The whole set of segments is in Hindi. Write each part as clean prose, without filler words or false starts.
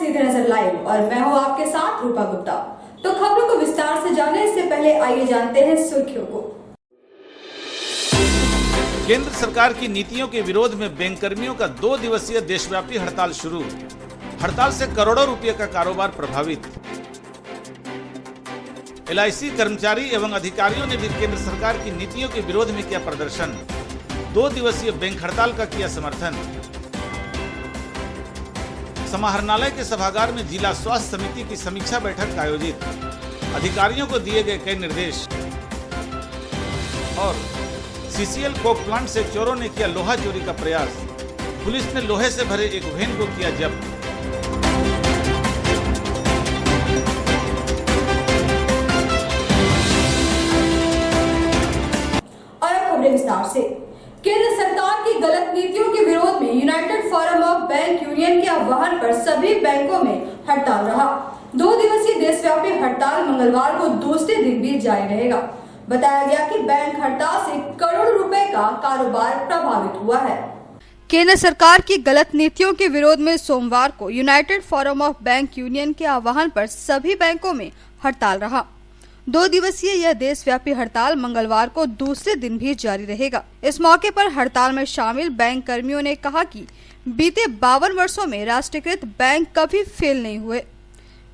सीधी नजर लाइव और मैं हूं आपके साथ रूपा गुप्ता। तो खबरों को विस्तार से जाने इससे पहले आइए जानते हैं सुर्खियों को। केंद्र सरकार की नीतियों के विरोध में बैंक कर्मियों का 2 दिवसीय देशव्यापी हड़ताल शुरू। हड़ताल से करोड़ों रुपए का कारोबार प्रभावित। LIC कर्मचारी एवं अधिकारियों ने भी केंद्र सरकार की नीतियों के विरोध में किया प्रदर्शन। 2 दिवसीय बैंक हड़ताल का किया समर्थन। समाहरणालय के सभागार में जिला स्वास्थ्य समिति की समीक्षा बैठक आयोजित। अधिकारियों को दिए गए कई निर्देश। और CCL कोक प्लांट से चोरों ने किया लोहा चोरी का प्रयास। पुलिस ने लोहे से भरे एक वैन को किया जब्त। और अब खबरें विस्तार से। केंद्र सरकार की गलत नीतियों के विरोध में United forum of bank union के आह्वान पर सभी बैंकों में हड़ताल रहा। 2 दिवसीय देशव्यापी हड़ताल मंगलवार को दूसरे दिन भी जारी रहेगा। बताया गया कि बैंक हड़ताल से करोड़ों रुपए का कारोबार प्रभावित हुआ है। केंद्र सरकार की गलत नीतियों के विरोध में सोमवार को United forum of bank union के आह्वान पर सभी बैंकों में हड़ताल रहा। 2 दिवसीय यह देशव्यापी हड़ताल मंगलवार को दूसरे दिन भी जारी रहेगा। इस मौके पर हड़ताल में शामिल बैंक कर्मियों ने कहा कि बीते 52 वर्षों में राष्ट्रीयकृत बैंक कभी फेल नहीं हुए।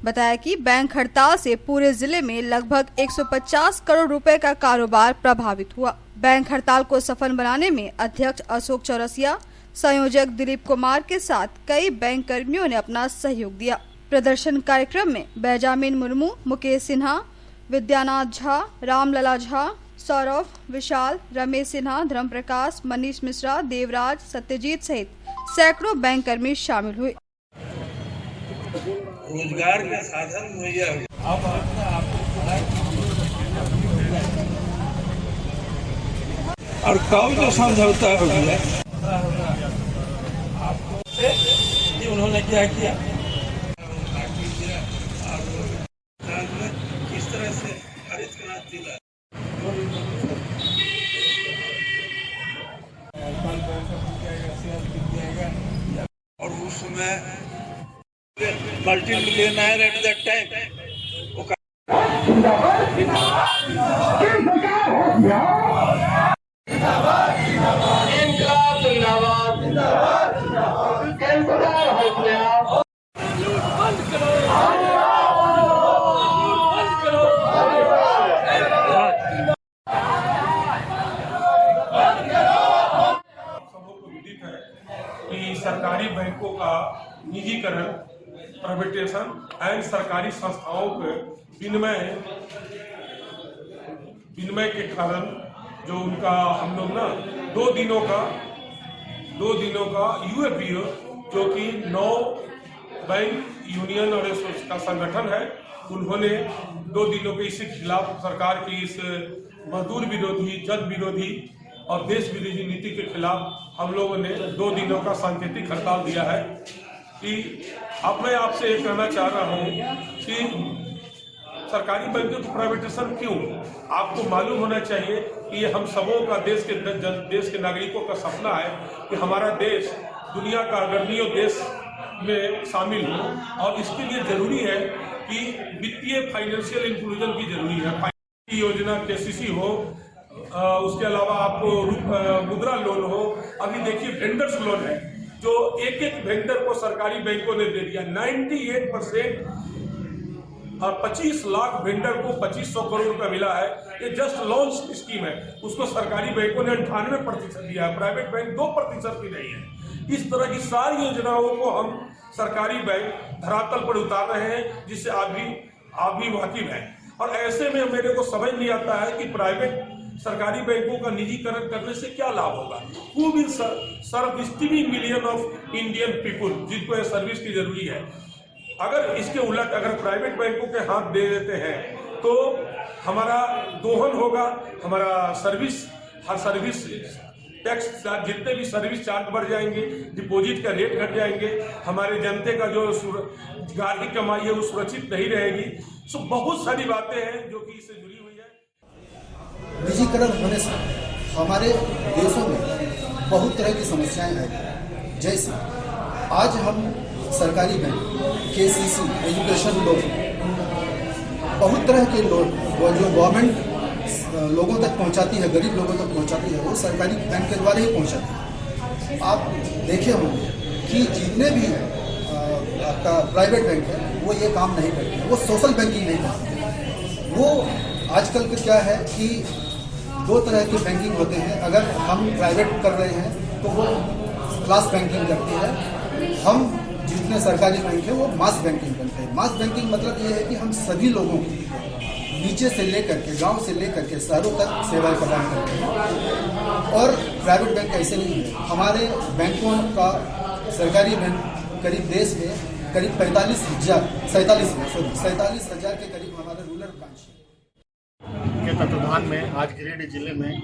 बताया कि बैंक हड़ताल से पूरे जिले में लगभग 150 करोड़ रुपए का कारोबार प्रभावित हुआ। बैंक हड़ताल को सफल बनाने में अध्यक्ष अशोक चौरसिया, संयोजक दिलीप कुमार के साथ कई बैंक कर्मियों ने अपना सहयोग दिया। प्रदर्शन कार्यक्रम में बेंजामिन मुर्मू, मुकेश सिन्हा, विद्यानाथ झा, रामलला झा, सौरभ, विशाल, रमेश सिन्हा, धर्म प्रकाश, मनीष मिश्रा, देवराज, सत्यजीत सहित सैकड़ों बैंक कर्मी शामिल हुए। रोजगार का साधन मुहैया और कब जो समझौता हो गया उन्होंने क्या किया, किस तरह से हरित क्रांति ला और उस समय multi millionaire at that time कि सरकारी बैंकों का निजीकरण, प्राइवेटाइजेशन एंड सरकारी संस्थाओं के विनिमय के कारण जो उनका हम लोग ना 2 दिनों का UFBO जो कि 9 बैंक यूनियन और का संगठन है, उन्होंने 2 दिनों के इसके खिलाफ सरकार की इस मजदूर विरोधी, जन विरोधी और देश विरोधी नीति के खिलाफ हम लोगों ने 2 दिनों का सांकेतिक हड़ताल दिया है। कि अब मैं आपसे ये कहना चाह रहा हूँ कि सरकारी बैंकों की प्राइवेटाइजेशन क्यों, आपको मालूम होना चाहिए कि ये हम सबों का देश के नागरिकों का सपना है कि हमारा देश दुनिया का अग्रणी देश में शामिल हो और इसके लिए जरूरी है कि वित्तीय फाइनेंशियल इंक्लूजन की जरूरी है। फाइनेंस योजना KCC हो, उसके अलावा आपको मुद्रा लोन हो। अभी देखिए वेंडर्स लोन है जो एक वेंडर को सरकारी बैंकों ने दे दिया 98% और 25 लाख वेंडर को 2500 करोड़ रुपया मिला है। ये जस्ट लॉन्च स्कीम है, उसको सरकारी बैंकों ने 98% दिया है, प्राइवेट बैंक 2% भी नहीं है। इस तरह की सारी योजनाओं को हम सरकारी बैंक धरातल पर उतार रहे हैं, जिससे आप भी वाकिफ हैं। और ऐसे में मेरे को समझ नहीं आता है कि प्राइवेट सरकारी बैंकों का निजीकरण करने से क्या लाभ होगा। Who will serve 60 million of Indian people जिनको ये सर्विस की जरूरी है। अगर इसके उलट अगर प्राइवेट बैंकों के हाथ दे देते हैं तो हमारा दोहन होगा, हमारा सर्विस टैक्स जितने भी सर्विस चार्ज बढ़ जाएंगे, डिपॉजिट का रेट घट जाएंगे, हमारे जनते का जो गार्हिक कमाई है वो सुरक्षित नहीं रहेगी। सो बहुत सारी बातें हैं जो कि इससे जुड़ी हुई है। निजीकरण होने से हमारे देशों में बहुत तरह की समस्याएं आई, जैसे आज हम सरकारी बैंक, KCC, एजुकेशन लोन, बहुत तरह के लोन वो जो गवर्नमेंट लोगों तक पहुंचाती है, गरीब लोगों तक पहुंचाती है, वो सरकारी बैंक के द्वारा ही पहुंचाती है। आप देखे होंगे कि जितने भी आपका प्राइवेट बैंक है वो ये काम नहीं करते हैं, वो सोशल बैंकिंग नहीं करते। वो आजकल का क्या है कि दो तरह की बैंकिंग होते हैं। अगर हम प्राइवेट कर रहे हैं तो वो क्लास बैंकिंग करती है, हम जितने सरकारी बैंक है वो मास बैंकिंग करते हैं। मास बैंकिंग मतलब ये है कि हम सभी लोगों को नीचे से लेकर के, गांव से लेकर के शहरों तक सेवाएं प्रदान करते हैं। और प्राइवेट बैंक ऐसे नहीं है। हमारे बैंकों का, सरकारी बैंक करीब देश में करीब 47,000 के करीब हमारे रूरल ब्रांच के तत्वाधान में आज गिरिडीह जिले में,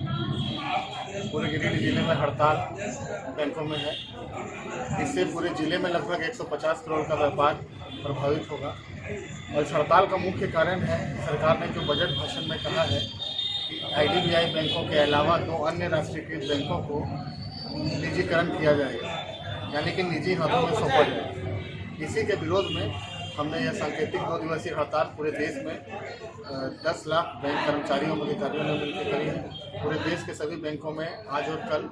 पूरे गिरिडीह जिले में हड़ताल बैंकों में है। इससे पूरे जिले में लगभग 150 करोड़ का व्यापार प्रभावित होगा। और इस हड़ताल का मुख्य कारण है, सरकार ने जो बजट भाषण में कहा है कि IDBI बैंकों के अलावा 2 अन्य राष्ट्रीयकृत बैंकों को निजीकरण किया जाएगा, यानी कि निजी हाथों में सौंपा जाएगा। इसी के विरोध में हमने यह सांकेतिक 2 दिवसीय हड़ताल पूरे देश में 10 लाख बैंक कर्मचारियों और अधिकारियों ने मिलकर करी है। पूरे देश के सभी बैंकों में आज और कल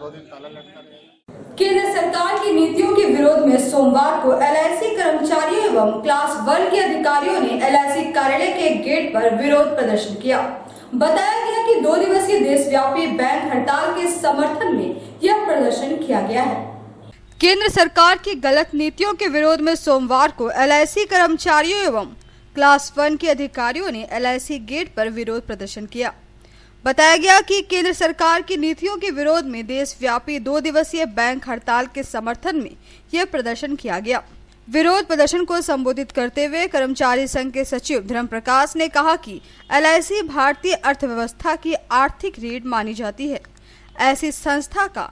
2 दिन ताला लटका रहेगा। केंद्र सरकार की नीतियों के विरोध में सोमवार को LIC कर्मचारियों एवं क्लास 1 के अधिकारियों ने LIC कार्यालय के गेट पर विरोध प्रदर्शन किया। बताया गया कि 2 दिवसीय देशव्यापी बैंक हड़ताल के समर्थन में यह प्रदर्शन किया गया है। केंद्र सरकार की गलत नीतियों के विरोध में सोमवार को LIC कर्मचारियों एवं क्लास 1 के अधिकारियों ने LIC गेट पर विरोध प्रदर्शन किया। बताया गया कि केंद्र सरकार की नीतियों के विरोध में देशव्यापी 2 दिवसीय बैंक हड़ताल के समर्थन में यह प्रदर्शन किया गया। विरोध प्रदर्शन को संबोधित करते हुए कर्मचारी संघ के सचिव धर्म प्रकाश ने कहा कि LIC भारतीय अर्थव्यवस्था की आर्थिक रीढ़ मानी जाती है। ऐसी संस्था का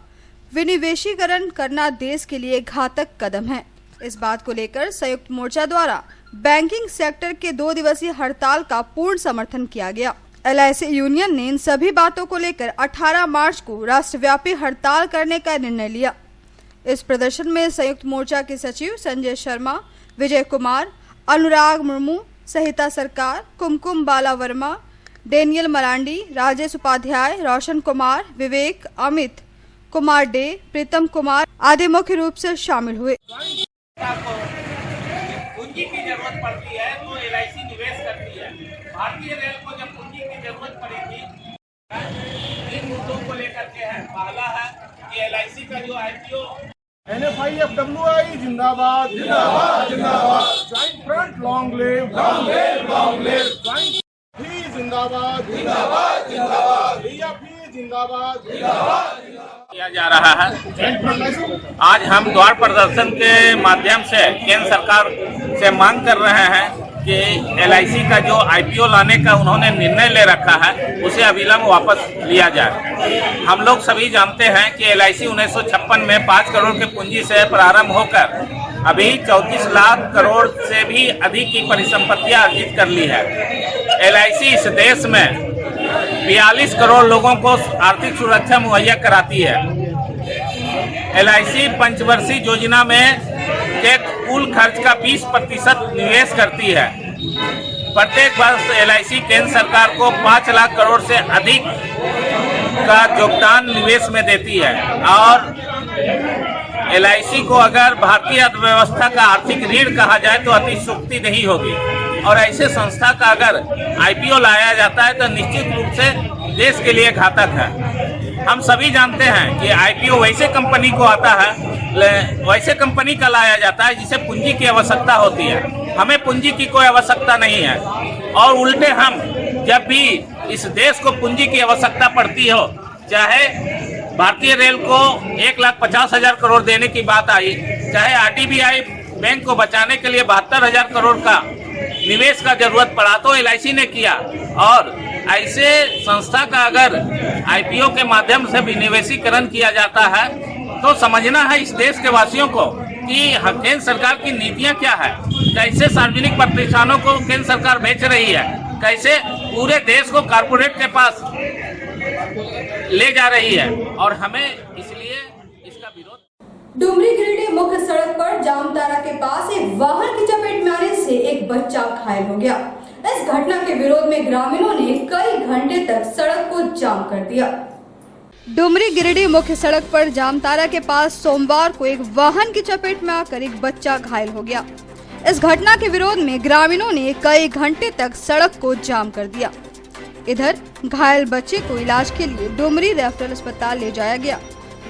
विनिवेशीकरण करना देश के लिए घातक कदम है। इस बात को लेकर संयुक्त मोर्चा द्वारा बैंकिंग सेक्टर के 2 दिवसीय हड़ताल का पूर्ण समर्थन किया गया। LIC यूनियन ने इन सभी बातों को लेकर 18 मार्च को राष्ट्रव्यापी हड़ताल करने का निर्णय लिया। इस प्रदर्शन में संयुक्त मोर्चा के सचिव संजय शर्मा, विजय कुमार, अनुराग मुर्मू, सहिता सरकार, कुमकुम बाला वर्मा, डेनियल मरांडी, राजेश उपाध्याय, रोशन कुमार, विवेक, अमित कुमार डे, प्रीतम कुमार आदि मुख्य रूप से शामिल हुए। पूंजी की जरूरत पड़ती है तो LIC निवेश करती है। भारतीय रेल को जब पूंजी की जरूरत पड़ेगी, 3 मुद्दों को लेकर के है। पहला है कि LIC का जो IPO NFIFWI जिंदाबाद जिंदाबाद जिंदाबाद, joint front long live joint ही जिंदाबाद जिंदाबाद जिंदाबाद, जिंदाबाद जिंदाबाद किया जा रहा है। आज हम द्वार प्रदर्शन के माध्यम से केंद्र सरकार से मांग कर रहे हैं कि LIC का जो IPO लाने का उन्होंने निर्णय ले रखा है उसे अविलंब वापस लिया जाए। हम लोग सभी जानते हैं कि LIC 1956 में 5 करोड़ के पूंजी से प्रारंभ होकर अभी 34 लाख करोड़ से भी अधिक की परिसंपत्तियां अर्जित कर ली है। LIC इस देश में 42 करोड़ लोगों को आर्थिक सुरक्षा मुहैया कराती है। LIC पंचवर्षीय योजना में के कुल खर्च का 20% निवेश करती है। प्रत्येक वर्ष LIC केंद्र सरकार को 5 लाख करोड़ से अधिक का योगदान निवेश में देती है। और LIC को अगर भारतीय अर्थव्यवस्था का आर्थिक रीढ़ कहा जाए तो अतिशयोक्ति नहीं होगी। और ऐसे संस्था का अगर IPO लाया जाता है तो निश्चित रूप से देश के लिए घातक है। हम सभी जानते हैं कि IPO वैसे कंपनी को आता है, वैसे कंपनी का लाया जाता है जिसे पूंजी की आवश्यकता होती है। हमें पूंजी की कोई आवश्यकता नहीं है। और उल्टे हम जब भी इस देश को पूंजी की आवश्यकता पड़ती हो, चाहे भारतीय रेल को 1,50,000 करोड़ देने की बात आई, चाहे RTBI बैंक को बचाने के लिए 72,000 करोड़ का निवेश का जरूरत पड़ा तो LIC ने किया। और ऐसे संस्था का अगर IPO के माध्यम से विनिवेशीकरण किया जाता है तो समझना है इस देश के वासियों को कि केंद्र सरकार की नीतियां क्या है, कैसे सार्वजनिक प्रतिष्ठानों को केंद्र सरकार बेच रही है, कैसे पूरे देश को कारपोरेट के पास ले जा रही है। और हमें इसलिए इसका विरोध डुमरी गिरिडीह मुख्य सड़क पर जामतारा के पास एक वाहन की चपेट में आने से एक बच्चा घायल हो गया। इस घटना के विरोध में ग्रामीणों ने कई घंटे तक सड़क को जाम कर दिया। डुमरी गिरिडीह मुख्य सड़क पर जामतारा के पास सोमवार को एक वाहन की चपेट में आकर एक बच्चा घायल हो गया। इस घटना के विरोध में ग्रामीणों ने कई घंटे तक सड़क को जाम कर दिया। इधर घायल बच्चे को इलाज के लिए डुमरी रेफरल अस्पताल ले जाया गया,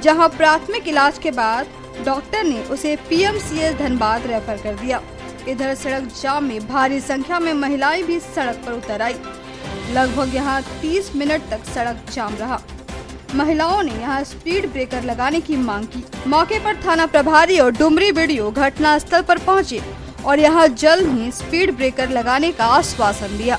जहां प्राथमिक इलाज के बाद डॉक्टर ने उसे पीएमसीएच धनबाद रेफर कर दिया। इधर सड़क जाम में भारी संख्या में महिलाएं भी सड़क पर उतर आई। लगभग यहां 30 मिनट तक सड़क जाम रहा। महिलाओं ने यहां स्पीड ब्रेकर लगाने की मांग की। मौके पर थाना प्रभारी और डुमरी बीडीओ घटना स्थल पर पहुंचे और यहां जल्द ही स्पीड ब्रेकर लगाने का आश्वासन दिया।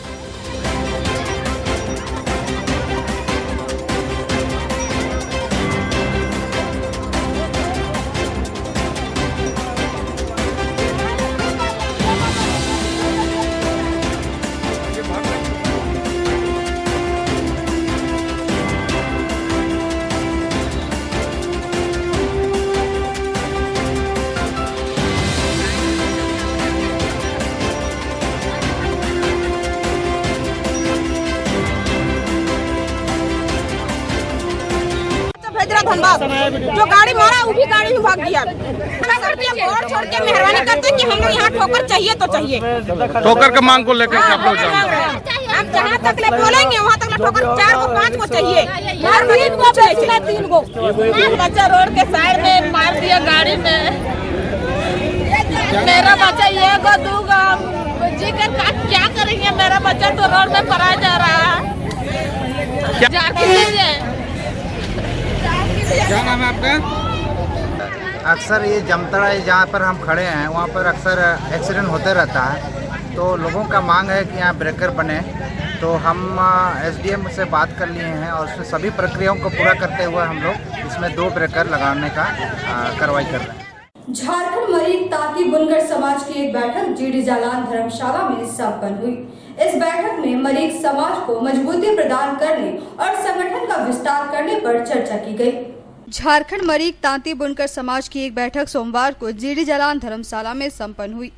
धनबाद जो गाड़ी मारा वो भी गाड़ी में भाग गया। और छोड़ के मेहरबानी करते हैं कि हम लोग यहाँ ठोकर चाहिए तो चाहिए। ठोकर के मांग को लेकर आप लोग हम जहाँ तक ले बोलेंगे वहाँ तक ठोकर 4 को 5 को चाहिए। 3 को बच्चा रोड के साइड में मार दिया गाड़ी में। मेरा बच्चा ये को दूंगा जी कर क्या करेंगे। मेरा बच्चा तो रोड में पड़ा जा रहा है। क्या नाम है आपका? अक्सर ये जामताड़ा जहाँ पर हम खड़े हैं वहाँ पर अक्सर एक्सीडेंट होते रहता है, तो लोगों का मांग है कि यहाँ ब्रेकर बने। तो हम एसडीएम से बात कर लिए हैं और उसमें सभी प्रक्रियाओं को पूरा करते हुए हम लोग इसमें 2 ब्रेकर लगाने का कार्रवाई कर रहे हैं। झारखंड मरीग तांती बुनकर समाज की एक बैठक जीडी जालान धर्मशाला में संपन्न हुई। इस बैठक में मरीग समाज को मजबूती प्रदान करने और संगठन का विस्तार करने पर चर्चा की गई। झारखंड मरीग तांती बुनकर समाज की एक बैठक सोमवार को जीडी जालान धर्मशाला में संपन्न हुई।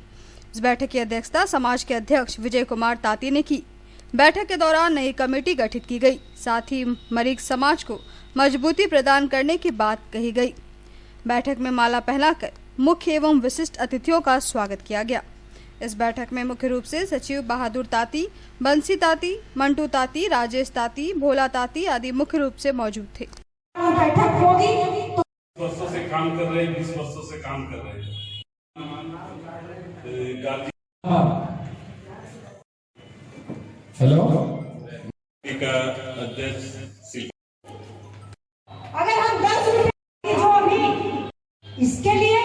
इस बैठक की अध्यक्षता समाज के अध्यक्ष विजय कुमार तांती ने की। बैठक के दौरान नई कमेटी गठित की गई, साथ ही मरीग समाज को मजबूती प्रदान करने की बात कही गई। बैठक में माला पहनाकर मुख्य एवं विशिष्ट अतिथियों का स्वागत किया गया। इस बैठक में मुख्य रूप से सचिव बहादुर तांती, बंसी तांती, मंटू तांती, राजेश तांती, भोला तांती आदि मुख्य रूप से मौजूद थे। बैठक होगी तो 20 वर्षों से काम कर रहे हैं, 20 वर्षों से काम कर रहे हैं। हेलो अध्यक्ष अगर हम 10 रुपए जो अभी इसके लिए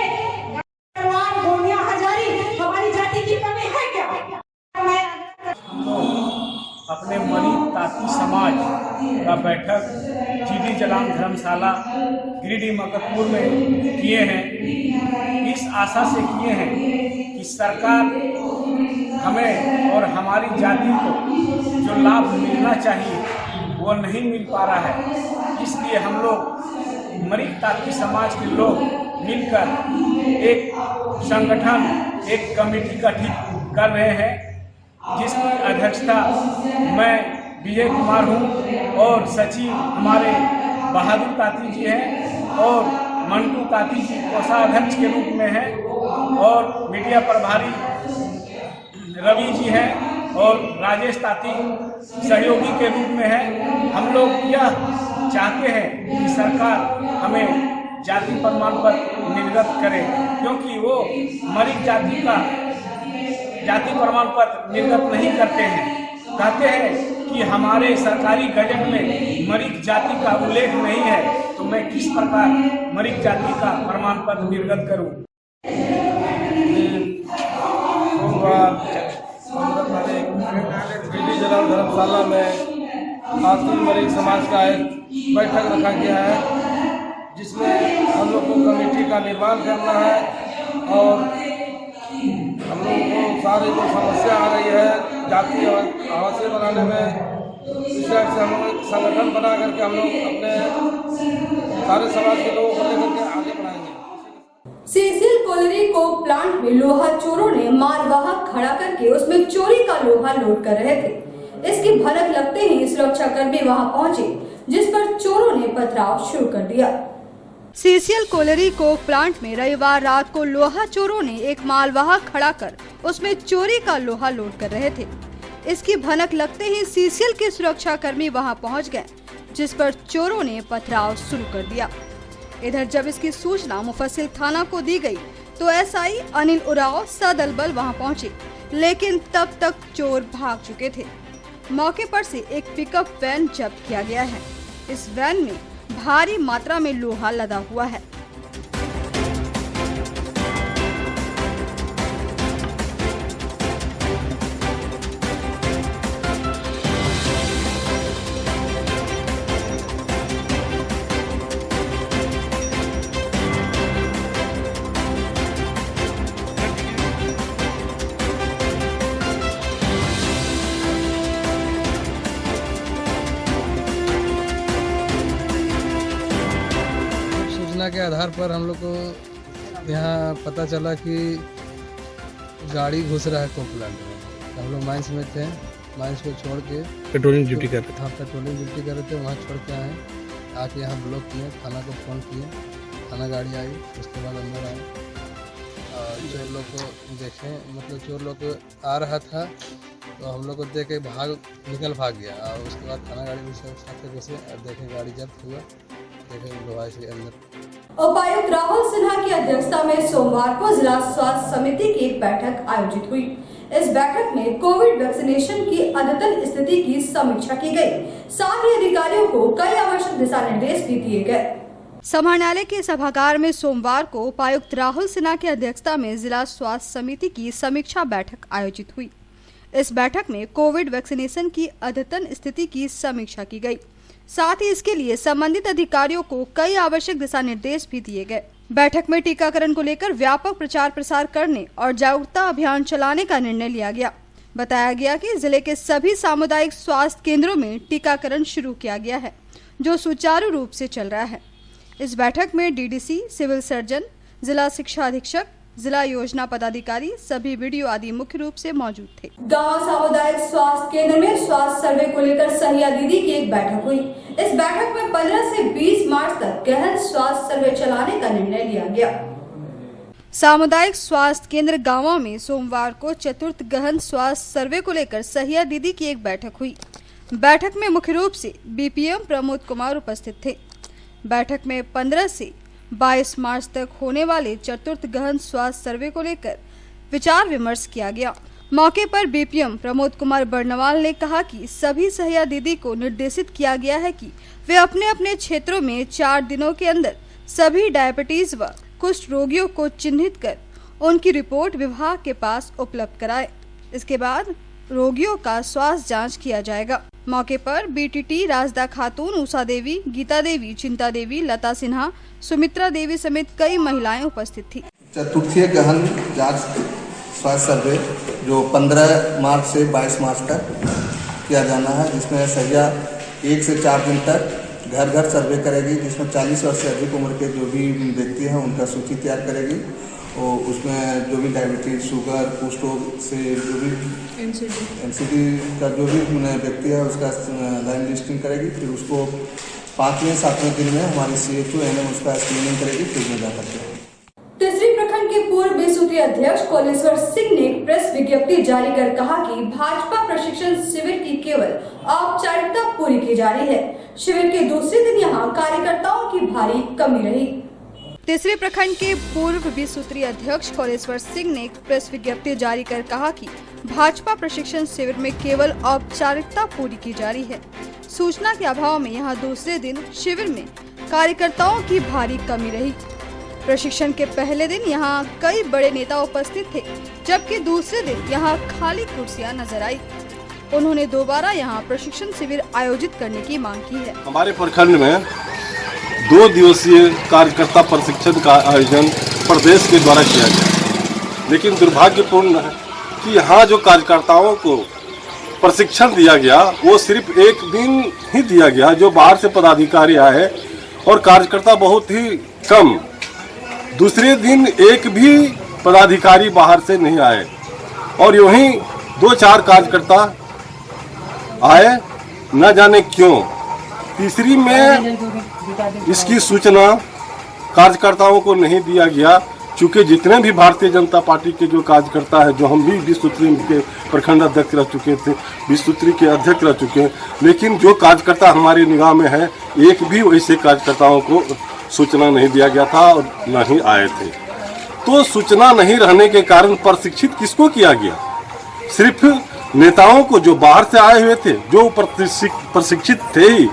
गोनिया हजारी हमारी जाति की कमी है क्या? अपने मरीग तांती समाज का बैठक जीडी जालान धर्मशाला गिरिडीह मकतपुर में किए हैं। इस आशा से किए हैं कि सरकार हमें और हमारी जाति को जो लाभ मिलना चाहिए वो नहीं मिल पा रहा है। इसलिए हम लोग मरीग तांती समाज के लोग मिलकर एक संगठन, एक कमेटी गठित कर रहे हैं, जिसकी अध्यक्षता मैं विजय कुमार हूँ और सचिव हमारे बहादुर तांती जी हैं और मंटू तांती जी कोषाध्यक्ष के रूप में हैं और मीडिया प्रभारी रवि जी हैं और राजेश तांती सहयोगी के रूप में हैं। हम लोग यह चाहते हैं कि सरकार हमें जाति प्रमाण पत्र निर्गत करे, क्योंकि वो मरीग जाति का जाति प्रमाण पत्र निर्गत नहीं करते हैं। कहते हैं कि हमारे सरकारी गजट में मरीग जाति का उल्लेख नहीं है, तो मैं किस प्रकार मरीग जाति का प्रमाण पत्र निर्गत करूं? जीडी जालान धर्मशाला में तांती मरीग समाज का एक बैठक रखा गया है, जिसमें हम लोग को कमेटी का निर्माण करना है और हम लोगों को सारी जो समस्या आ रही है जाति और आवासीय बनाने में, इस तरह से हम लोग एक संगठन बना करके हम लोग अपने सारे समाज के लोगों को लेकर के आगे बढ़ाएंगे। सीसीएल कोलरी कोक प्लांट में लोहा चोरों ने मालवाहक खड़ा करके उसमें चोरी का लोहा लोड कर रहे थे। इसकी भनक लगते ही सुरक्षाकर्मी वहां पहुंचे, जिस पर चोरों ने पथराव शुरू कर दिया। सीसीएल कोलरी कोक प्लांट में रविवार रात को लोहा चोरों ने एक मालवाहक खड़ा कर उसमें चोरी का लोहा लोड कर रहे थे। इसकी भनक लगते ही सीसीएल के सुरक्षाकर्मी वहां पहुंच गए, जिस पर चोरों ने पथराव शुरू कर दिया। इधर जब इसकी सूचना मुफस्सिल थाना को दी गई तो एसआई अनिल उराव सदलबल वहां पहुंचे, लेकिन तब तक चोर भाग चुके थे। मौके पर से एक पिकअप वैन जब्त किया गया है। इस वैन में भारी मात्रा में लोहा लदा हुआ है। सूचना के आधार पर हम लोग को यहाँ पता चला कि गाड़ी घुस रहा है कोक प्लांट में। हम लोग माइंस में थे, माइंस को छोड़ के पेट्रोलिंग ड्यूटी कर रहे थे। हाँ, पेट्रोलिंग ड्यूटी कर रहे थे, वहाँ छोड़ के आए, आके यहाँ ब्लॉक किए, थाना को फ़ोन किए, थाना गाड़ी आई, उसके बाद अंदर आए और चोर लोग को देखे, मतलब चोर लोग आ रहा था तो हम लोग को देख के भाग गया और उसके बाद थाना गाड़ी में सब साथ घुसे और देखे गाड़ी जब्त हुआ, देखे लोहा से अंदर। उपायुक्त राहुल सिन्हा की अध्यक्षता में सोमवार को जिला स्वास्थ्य समिति की एक बैठक आयोजित हुई। इस बैठक में कोविड वैक्सीनेशन की अद्यतन स्थिति की समीक्षा की गई। साथ ही अधिकारियों को कई आवश्यक दिशा निर्देश भी दिए गए। समाहरणालय के सभागार में सोमवार को उपायुक्त राहुल सिन्हा की अध्यक्षता में जिला स्वास्थ्य समिति की समीक्षा बैठक आयोजित हुई। इस बैठक में कोविड वैक्सीनेशन की अद्यतन स्थिति की समीक्षा की गई। साथ ही इसके लिए संबंधित अधिकारियों को कई आवश्यक दिशा निर्देश भी दिए गए। बैठक में टीकाकरण को लेकर व्यापक प्रचार प्रसार करने और जागरूकता अभियान चलाने का निर्णय लिया गया। बताया गया कि जिले के सभी सामुदायिक स्वास्थ्य केंद्रों में टीकाकरण शुरू किया गया है, जो सुचारू रूप से चल रहा है। इस बैठक में डीडीसी, सिविल सर्जन, जिला शिक्षा अधीक्षक, जिला योजना पदाधिकारी, सभी वीडियो आदि मुख्य रूप से मौजूद थे। गांव सामुदायिक स्वास्थ्य केंद्र में स्वास्थ्य सर्वे को लेकर सहिया दीदी की एक बैठक हुई। इस बैठक में 15 से 20 मार्च तक गहन स्वास्थ्य सर्वे चलाने का निर्णय लिया गया। सामुदायिक स्वास्थ्य केंद्र गांवों में सोमवार को चतुर्थ गहन स्वास्थ्य सर्वे को लेकर सहिया दीदी की एक बैठक हुई। बैठक में मुख्य रूप से बीपीएम प्रमोद कुमार उपस्थित थे। बैठक में 15 से 22 मार्च तक होने वाले चतुर्थ गहन स्वास्थ्य सर्वे को लेकर विचार विमर्श किया गया। मौके पर बीपीएम प्रमोद कुमार बर्नवाल ने कहा कि सभी सहिया दीदी को निर्देशित किया गया है कि वे अपने अपने क्षेत्रों में 4 दिनों के अंदर सभी डायबिटीज व कुष्ठ रोगियों को चिन्हित कर उनकी रिपोर्ट विभाग के पास उपलब्ध कराए। इसके बाद रोगियों का स्वास्थ्य जांच किया जाएगा। मौके पर बीटीटी, राजदा खातून, उषा देवी, गीता देवी, चिंता देवी, लता सिन्हा, सुमित्रा देवी समेत कई महिलाएं उपस्थित थी। चतुर्थीय गहन जांच स्वास्थ्य सर्वे जो 15 मार्च से 22 मार्च तक किया जाना है, जिसमें सहिया 1 से 4 दिन तक घर घर सर्वे करेगी, जिसमें 40 वर्ष से अधिक उम्र के जो भी व्यक्ति हैं उनका सूची तैयार करेगी और उसमें जो भी डायबिटीज, शुगर, कुष्ठ रोग से जो भी एनसीडी का जो भी व्यक्ति है उसका लाइन लिस्टिंग करेगी। फिर उसको 5वें 7वें दिन में हमारी CHO एनएम उसका स्क्रीनिंग करेगी, फिर में जा करके। तीसरी प्रखंड के पूर्व सूत्रीय अध्यक्ष कोलेश्वर सिंह ने प्रेस विज्ञप्ति जारी कर कहा कि भाजपा प्रशिक्षण शिविर की केवल औपचारिकता पूरी की जा रही है। शिविर के दूसरे दिन यहां कार्यकर्ताओं की भारी कमी रही। तीसरे प्रखंड के पूर्व सूत्रीय अध्यक्ष कोलेश्वर सिंह ने प्रेस विज्ञप्ति जारी कर कहा कि भाजपा प्रशिक्षण शिविर में केवल औपचारिकता पूरी की जा रही है। सूचना के अभाव में यहां दूसरे दिन शिविर में कार्यकर्ताओं की भारी कमी रही। प्रशिक्षण के पहले दिन यहां कई बड़े नेता उपस्थित थे, जबकि दूसरे दिन यहां खाली कुर्सियां नजर आई। उन्होंने दोबारा यहां प्रशिक्षण शिविर आयोजित करने की मांग की है। हमारे प्रखंड में 2 दिवसीय कार्यकर्ता प्रशिक्षण का आयोजन प्रदेश के द्वारा किया गया, लेकिन दुर्भाग्यपूर्ण है कि यहाँ जो कार्यकर्ताओं को प्रशिक्षण दिया गया वो सिर्फ 1 दिन ही दिया गया। जो बाहर से पदाधिकारी आए और कार्यकर्ता बहुत ही कम दूसरे दिन एक भी पदाधिकारी बाहर से नहीं आए और यूं ही 2-4 कार्यकर्ता आए, न जाने क्यों। तीसरी में इसकी सूचना कार्यकर्ताओं को नहीं दिया गया, चूँकि जितने भी भारतीय जनता पार्टी के जो कार्यकर्ता है, जो हम भी 20 सूत्री के प्रखंड अध्यक्ष रह चुके थे, 20 सूत्री के अध्यक्ष रह चुके हैं, लेकिन जो कार्यकर्ता हमारी निगाह में है, एक भी वैसे कार्यकर्ताओं को सूचना नहीं दिया गया था और न ही आए थे। तो सूचना नहीं रहने के कारण प्रशिक्षित किसको किया गया? सिर्फ नेताओं को जो बाहर से आए हुए थे, जो प्रशिक्षित थे ही।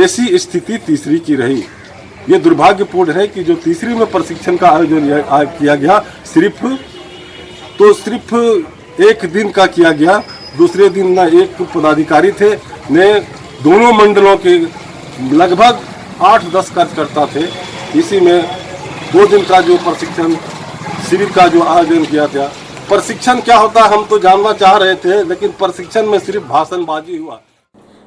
ऐसी स्थिति तीसरी की रही। ये दुर्भाग्यपूर्ण है कि जो तीसरी में प्रशिक्षण का आयोजन किया गया, सिर्फ एक दिन का किया गया। दूसरे दिन न एक पदाधिकारी थे, न दोनों मंडलों के लगभग 8-10 कार्यकर्ता थे। इसी में 2 दिन का जो प्रशिक्षण शिविर का जो आयोजन किया गया, प्रशिक्षण क्या होता है हम तो जानना चाह रहे थे, लेकिन प्रशिक्षण में सिर्फ भाषणबाजी हुआ।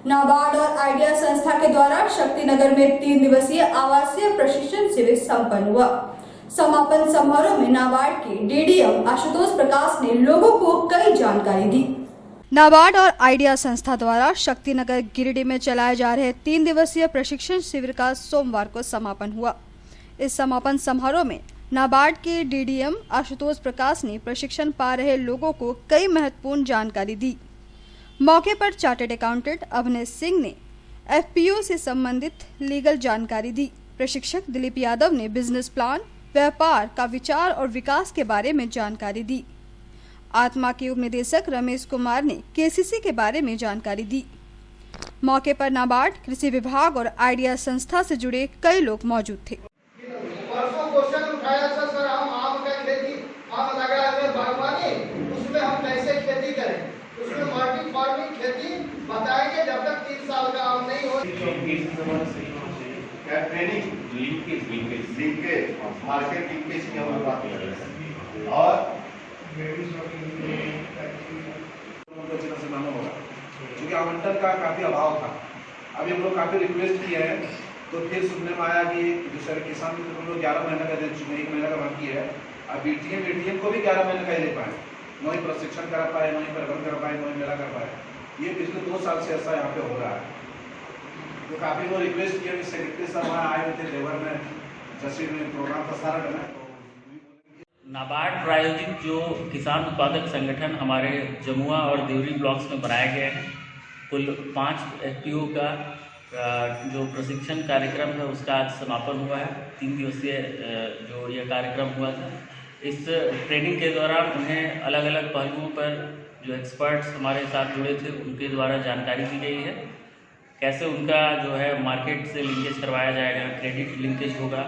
नाबार्ड और आइडिया संस्था के द्वारा शक्तिनगर में 3 दिवसीय आवासीय प्रशिक्षण शिविर संपन्न हुआ। समापन समारोह में नाबार्ड के डीडीएम आशुतोष प्रकाश ने लोगों को कई जानकारी दी। नाबार्ड और आइडिया संस्था द्वारा शक्तिनगर गिरिडीह में चलाए जा रहे 3 दिवसीय प्रशिक्षण शिविर का सोमवार को समापन हुआ। इस समापन समारोह में नाबार्ड के डीडीएम आशुतोष प्रकाश ने प्रशिक्षण पा रहे लोगों को कई महत्वपूर्ण जानकारी दी। मौके पर चार्टर्ड अकाउंटेंट अवनीश सिंह ने एफपीओ से संबंधित लीगल जानकारी दी। प्रशिक्षक दिलीप यादव ने बिजनेस प्लान, व्यापार का विचार और विकास के बारे में जानकारी दी। आत्मा के उपनिदेशक रमेश कुमार ने केसीसी के बारे में जानकारी दी। मौके पर नाबार्ड, कृषि विभाग और आइडिया संस्था से जुड़े कई लोग मौजूद थे। परसों क्वेश्चन उठाया था सर, हम आम का खेती, आम लगा है बागवानी, उसमें हम कैसे खेती करें, उसमें मल्टी फार्मिंग खेती बताएंगे जब तक 3 साल का आम नहीं हो। ट्रेनिंग लिंकेज मार्केट लिंकेज की हम बात कर रहे हैं और क्योंकि आवंटन का काफी अभाव था। अभी हम लोग काफी रिक्वेस्ट किए हैं, तो फिर सुनने में आया कि जो सर किसान मित्र हम लोग 11 महीने का दे चुके हैं, 1 महीना का बाकी है। अब बीटीएम को भी 11 महीने का ही दे पाए, न ही प्रशिक्षण करा पाए, न ही प्रबंध कर पाए, न ही मेला कर पाए। ये पिछले 2 साल से ऐसा यहाँ पे हो रहा है। तो काफी लोग रिक्वेस्ट किया कि सेक्रेटरी साहब वहाँ आए हुए थे, लेबर में जैसे में प्रोग्राम प्रसारण करना है। नाबार्ड प्रायोजित जो किसान उत्पादक संगठन हमारे जमुआ और देवरी ब्लॉक्स में बनाया गया है, कुल 5 एफपीओ का जो प्रशिक्षण कार्यक्रम है उसका आज समापन हुआ है। 3 दिवसीय जो यह कार्यक्रम हुआ था, इस ट्रेनिंग के दौरान उन्हें अलग अलग पहलुओं पर जो एक्सपर्ट्स हमारे साथ जुड़े थे उनके द्वारा जानकारी दी गई है। कैसे उनका जो है मार्केट से लिंकेज करवाया जाएगा, क्रेडिट लिंकेज होगा,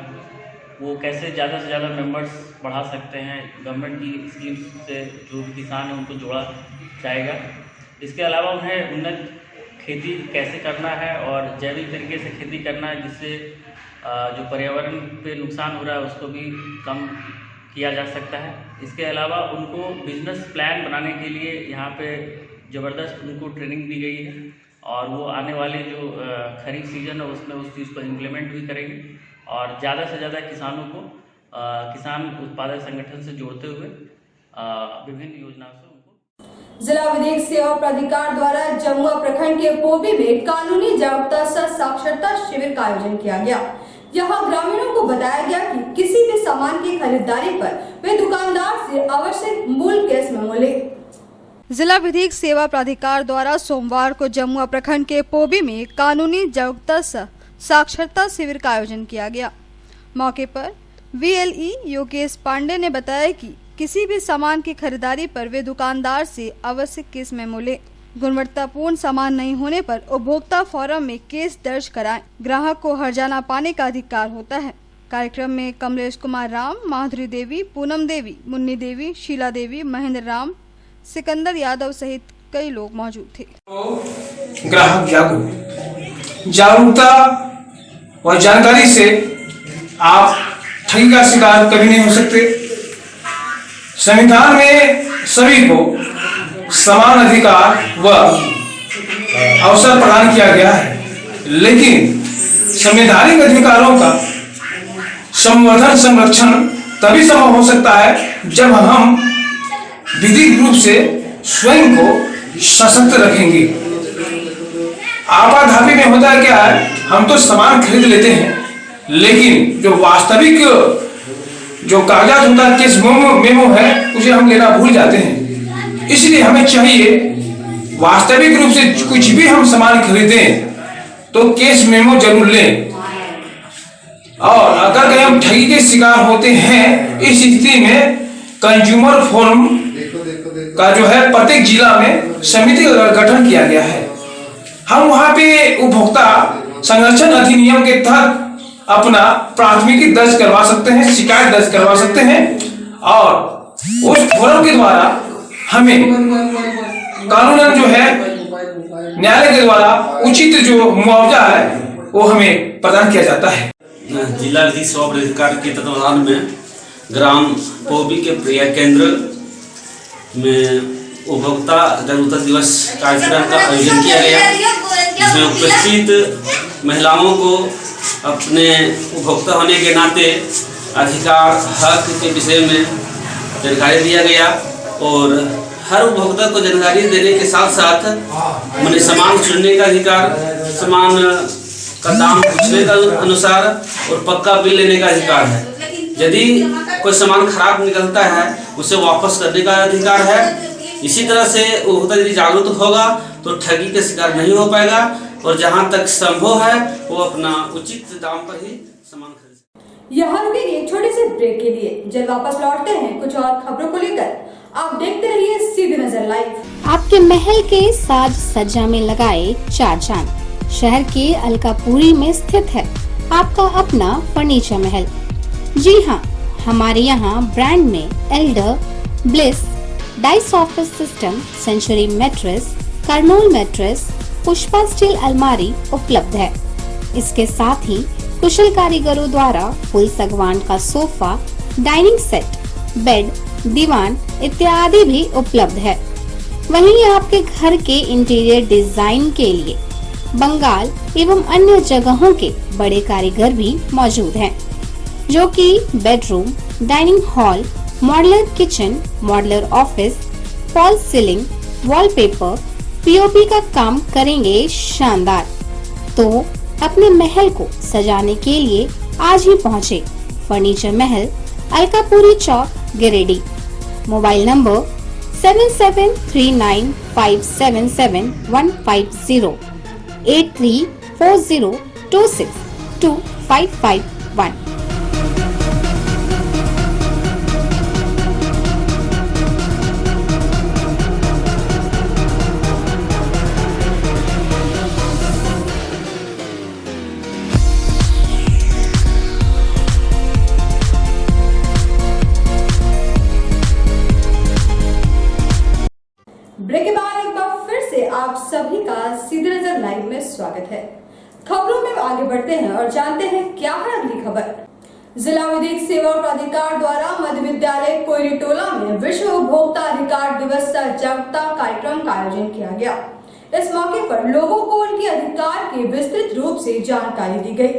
वो कैसे ज़्यादा से ज़्यादा मेंबर्स बढ़ा सकते हैं, गवर्नमेंट की स्कीम्स से जो भी किसान है उनको जोड़ा जाएगा। इसके अलावा उन्हें उन्नत खेती कैसे करना है और जैविक तरीके से खेती करना है, जिससे जो पर्यावरण पे नुकसान हो रहा है उसको भी कम किया जा सकता है। इसके अलावा उनको बिजनेस प्लान बनाने के लिए यहाँ पे ज़बरदस्त उनको ट्रेनिंग दी गई है और वो आने वाले जो खरीफ सीजन है उसमें उस चीज़ को इम्प्लीमेंट भी करेंगे और ज़्यादा से ज़्यादा किसानों को किसान उत्पादक संगठन से जोड़ते हुए विभिन्न योजनाओं से उनको। जिला विधिक सेवा प्राधिकार द्वारा जमुआ प्रखंड के पोबी में कानूनी जागरूकता सह साक्षरता शिविर का आयोजन किया गया। यहाँ ग्रामीणों को बताया गया कि किसी भी सामान की खरीदारी पर वे दुकानदार से आवश्यक मूल्य कैश मेमो ले। जिला विधिक सेवा प्राधिकार द्वारा सोमवार को जमुआ प्रखंड के पोबी में कानूनी जागरूकता सह साक्षरता शिविर का आयोजन किया गया। मौके पर वीएलई योगेश पांडे ने बताया कि किसी भी सामान की खरीदारी पर वे दुकानदार से आवश्यक केस मेमो ले। गुणवत्तापूर्ण सामान नहीं होने पर उपभोक्ता फोरम में केस दर्ज कराएं। ग्राहक को हर्जाना पाने का अधिकार होता है। कार्यक्रम में कमलेश कुमार राम, माधुरी देवी, पूनम देवी, मुन्नी देवी, शीला देवी, महेंद्र राम, सिकंदर यादव सहित कई लोग मौजूद थे। ग्राहक जागरूकता और जानकारी से आप ठगी का शिकार कभी नहीं हो सकते। संविधान में सभी को समान अधिकार व अवसर प्रदान किया गया है, लेकिन संवैधानिक अधिकारों का संवर्धन संरक्षण तभी संभव हो सकता है जब हम विधिक रूप से स्वयं को सशक्त रखेंगे। आपाधापी में होता है क्या है, हम तो सामान खरीद लेते हैं, लेकिन जो वास्तविक जो कागजात होता है, केस मेमो है, उसे हम लेना भूल जाते हैं। इसलिए हमें चाहिए वास्तविक रूप से कुछ भी हम सामान खरीदें तो केस मेमो जरूर लें। और अगर कहीं हम ठगी के शिकार होते हैं, इस स्थिति में कंज्यूमर फोरम का जो है प्रत्येक जिला में समिति का गठन किया गया है। हम वहां पे उपभोक्ता संरक्षण अधिनियम के तहत अपना प्राथमिकी दर्ज करवा सकते हैं, शिकायत दर्ज करवा सकते हैं, और उस फोरम के द्वारा हमें कानूनन जो है न्यायालय के द्वारा उचित जो मुआवजा है वो हमें प्रदान किया जाता है। जिला विधिक सेवा प्राधिकार के तत्वाधान में ग्राम पोबी के प्रिया केंद्र में उपभोक्ता जागरूकता दिवस कार्यक्रम का आयोजन किया गया, जिसमें उपस्थित महिलाओं को अपने उपभोक्ता होने के नाते अधिकार हक के विषय में जानकारी दिया गया और हर उपभोक्ता को जानकारी देने के साथ साथ उन्हें सामान चुनने का अधिकार, सामान का दाम पूछने का अनुसार और पक्का बिल लेने का अधिकार है। यदि कोई सामान खराब निकलता है उसे वापस करने का अधिकार है। इसी तरह से उपभोक्ता यदि जागरूक होगा तो ठगी का शिकार नहीं हो पाएगा और जहां तक संभव है वो अपना उचित दाम पर ही सामान खरीद। यहाँ रुकेंगे एक छोटे से ब्रेक के लिए, जब वापस लौटते हैं कुछ और खबरों को लेकर। आप देखते रहिए सीधी नजर लाइव। आपके महल के साज सज्जा में लगाए चार चांद। शहर के अलकापुरी में स्थित है आपका अपना फर्नीचर महल। जी हाँ, हमारे यहाँ ब्रांड में Elder, Bliss, Dice office system, Century mattress, Kurnool mattress, Pushpa steel अलमारी उपलब्ध है। इसके साथ ही कुशल कारीगरों द्वारा फुल सागवान का सोफा, डाइनिंग सेट, बेड, दीवान इत्यादि भी उपलब्ध है। वहीं आपके घर के इंटीरियर डिजाइन के लिए बंगाल एवं अन्य जगहों के बड़े कारीगर भी मौजूद हैं, जो कि bedroom, dining hall, modular kitchen, modular office, fall ceiling, wallpaper, POP का काम करेंगे शानदार। तो अपने महल को सजाने के लिए आज ही पहुँचे फर्नीचर महल, Alkapuri Chowk, Giridih. Mobile number 7739577150 8340262551। Break के बाद एक बार फिर से आप सभी का सीधी नजर लाइव में स्वागत है। खबरों में आगे बढ़ते हैं और जानते हैं क्या है अगली खबर। जिला विधिक सेवा प्राधिकार द्वारा मध्य विद्यालय कोयरीटोला में विश्व उपभोक्ता अधिकार दिवस जागरूकता कार्यक्रम का आयोजन किया गया। इस मौके पर लोगों को उनके अधिकार की विस्तृत रूप से जानकारी दी गई।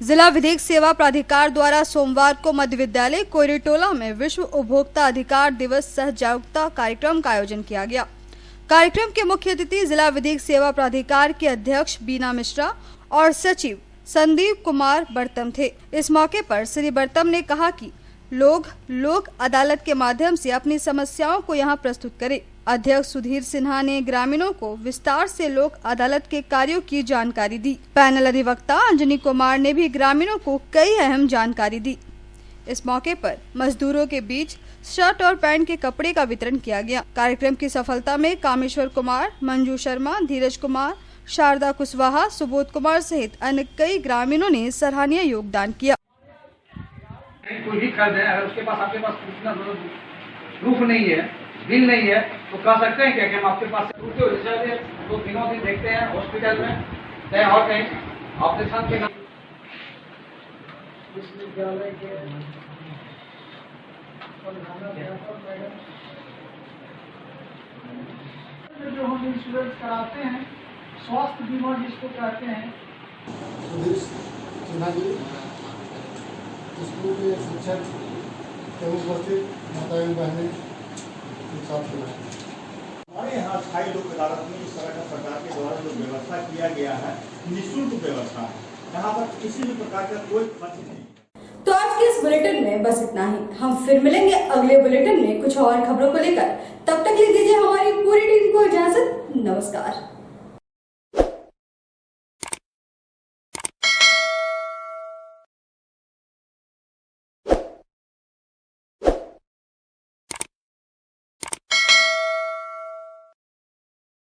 जिला विधिक सेवा प्राधिकार द्वारा सोमवार को मध्य विद्यालय कोयरीटोला में विश्व उपभोक्ता अधिकार दिवस सह जागरूकता कार्यक्रम का आयोजन किया गया। कार्यक्रम के मुख्य अतिथि जिला विधिक सेवा प्राधिकार के अध्यक्ष बीना मिश्रा और सचिव संदीप कुमार बर्तम थे। इस मौके पर श्री बर्तम ने कहा कि लोग अदालत के माध्यम से अपनी समस्याओं को यहां प्रस्तुत करें। अध्यक्ष सुधीर सिन्हा ने ग्रामीणों को विस्तार से लोक अदालत के कार्यों की जानकारी दी। पैनल अधिवक्ता अंजनी कुमार ने भी ग्रामीणों को कई अहम जानकारी दी। इस मौके पर मजदूरों के बीच शर्ट और पैंट के कपड़े का वितरण किया गया। कार्यक्रम की सफलता में कामेश्वर कुमार, मंजू शर्मा, धीरज कुमार, शारदा कुशवाहा, सुबोध कुमार सहित अन्य कई ग्रामीणों ने सराहनीय योगदान किया। कोई भी खरीदे, अगर उसके पास आपके पास प्रूफ नहीं है, बिल नहीं है, तो कह सकते हैं क्या कि हम आपके पास से 2 दिनों दिन देखते हैं हॉस्पिटल में चाहे और कहीं ऑपरेशन के विश्वविद्यालय के जो हम इंश्योरेंस कराते हैं, स्वास्थ्य बीमा जिसको कहते हैं, स्कूल के शिक्षक एवं उपस्थित माताएं बहनें साथ खिलाएं। हमारे यहाँ स्थायी लोक अदालत में इस तरह का सरकार के द्वारा जो व्यवस्था किया गया है निःशुल्क व्यवस्था है, यहाँ पर किसी भी प्रकार का कोई खर्च नहीं। तो आज के इस बुलेटिन में बस इतना ही। हम फिर मिलेंगे अगले बुलेटिन में कुछ और खबरों को लेकर। तब तक ले दीजिए हमारी पूरी टीम को इजाजत। नमस्कार।